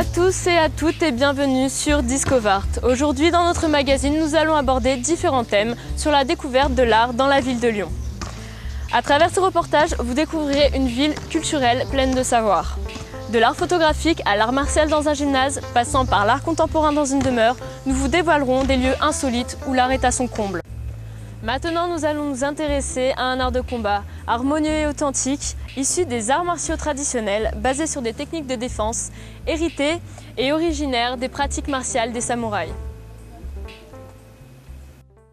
à tous et à toutes et bienvenue sur Discovart. Aujourd'hui dans notre magazine, nous allons aborder différents thèmes sur la découverte de l'art dans la ville de Lyon. À travers ce reportage, vous découvrirez une ville culturelle pleine de savoir. De l'art photographique à l'art martial dans un gymnase, passant par l'art contemporain dans une demeure, nous vous dévoilerons des lieux insolites où l'art est à son comble. Maintenant, nous allons nous intéresser à un art de combat, harmonieux et authentique, issu des arts martiaux traditionnels, basés sur des techniques de défense, héritées et originaires des pratiques martiales des samouraïs.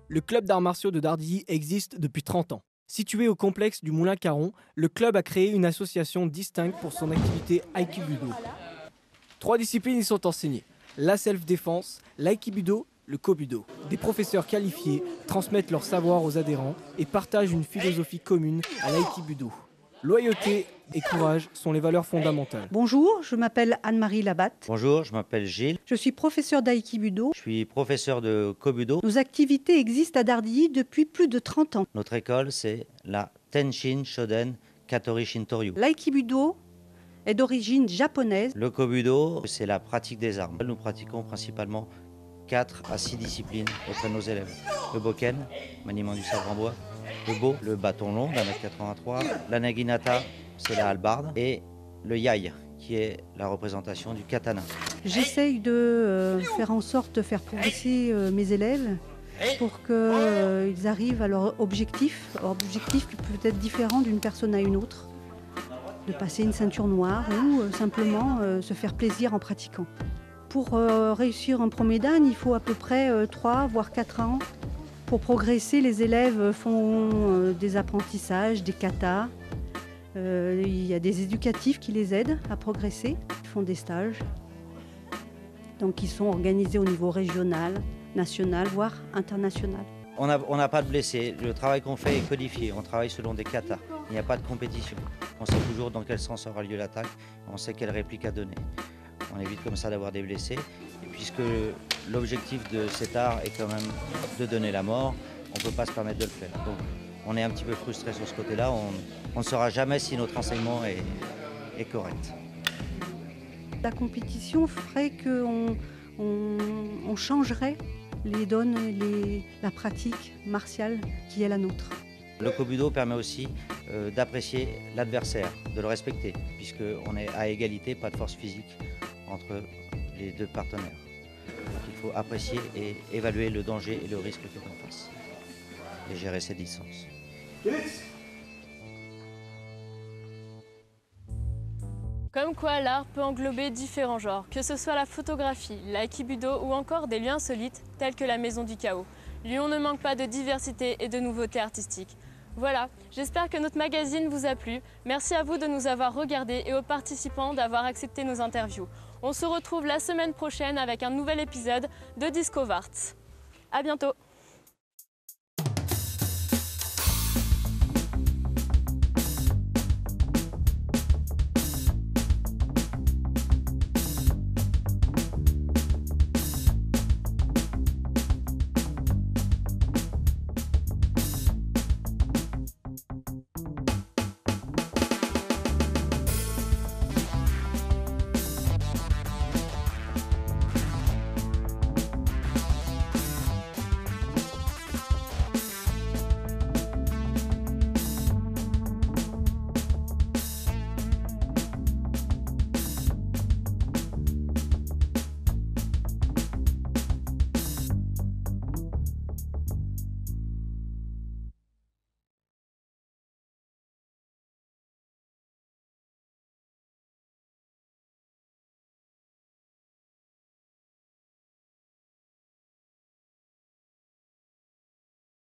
Le club d'arts martiaux de Dardilly existe depuis 30 ans. Situé au complexe du Moulin Caron, le club a créé une association distincte pour son activité Aikibudo. 3 disciplines y sont enseignées, la self-défense, l'Aikibudo, le Kobudo. Des professeurs qualifiés transmettent leur savoir aux adhérents et partagent une philosophie commune à l'Aikibudo. Loyauté et courage sont les valeurs fondamentales. Bonjour, je m'appelle Anne-Marie Labatte. Bonjour, je m'appelle Gilles. Je suis professeur d'Aikibudo. Je suis professeur de Kobudo. Nos activités existent à Dardilly depuis plus de 30 ans. Notre école, c'est la Tenshin Shoden Katori Shintoryu. L'Aikibudo est d'origine japonaise. Le Kobudo, c'est la pratique des armes. Nous pratiquons principalement 4 à 6 disciplines auprès de nos élèves. Le Boken, maniement du sabre en bois. Le Bo, le bâton long d'1m83. La Naginata, c'est la hallebarde. Et le Yai, qui est la représentation du katana. J'essaye de faire en sorte de faire progresser mes élèves pour qu'ils arrivent à leur objectif. Objectif qui peut être différent d'une personne à une autre. De passer une ceinture noire ou simplement se faire plaisir en pratiquant. Pour réussir un premier dan, il faut à peu près 3 voire 4 ans. Pour progresser, les élèves font des apprentissages, des katas. Il y a des éducatifs qui les aident à progresser. Ils font des stages. Donc ils sont organisés au niveau régional, national, voire international. On n'a pas de blessés. Le travail qu'on fait est codifié. On travaille selon des katas. Il n'y a pas de compétition. On sait toujours dans quel sens aura lieu l'attaque. On sait quelle réplique à donner. On évite comme ça d'avoir des blessés. Et puisque l'objectif de cet art est quand même de donner la mort, on ne peut pas se permettre de le faire. Donc on est un petit peu frustré sur ce côté-là. On ne saura jamais si notre enseignement est correct. La compétition ferait qu'on changerait les donnes, la pratique martiale qui est la nôtre. Le Kobudo permet aussi d'apprécier l'adversaire, de le respecter, puisqu'on est à égalité, pas de force physique entre les deux partenaires. Donc il faut apprécier et évaluer le danger et le risque que l'on fasse et gérer ses distances. Comme quoi l'art peut englober différents genres, que ce soit la photographie, l'Aikibudo ou encore des lieux insolites tels que la Maison du Chaos. Lyon ne manque pas de diversité et de nouveautés artistiques. Voilà, j'espère que notre magazine vous a plu. Merci à vous de nous avoir regardés et aux participants d'avoir accepté nos interviews. On se retrouve la semaine prochaine avec un nouvel épisode de Discovart. À bientôt.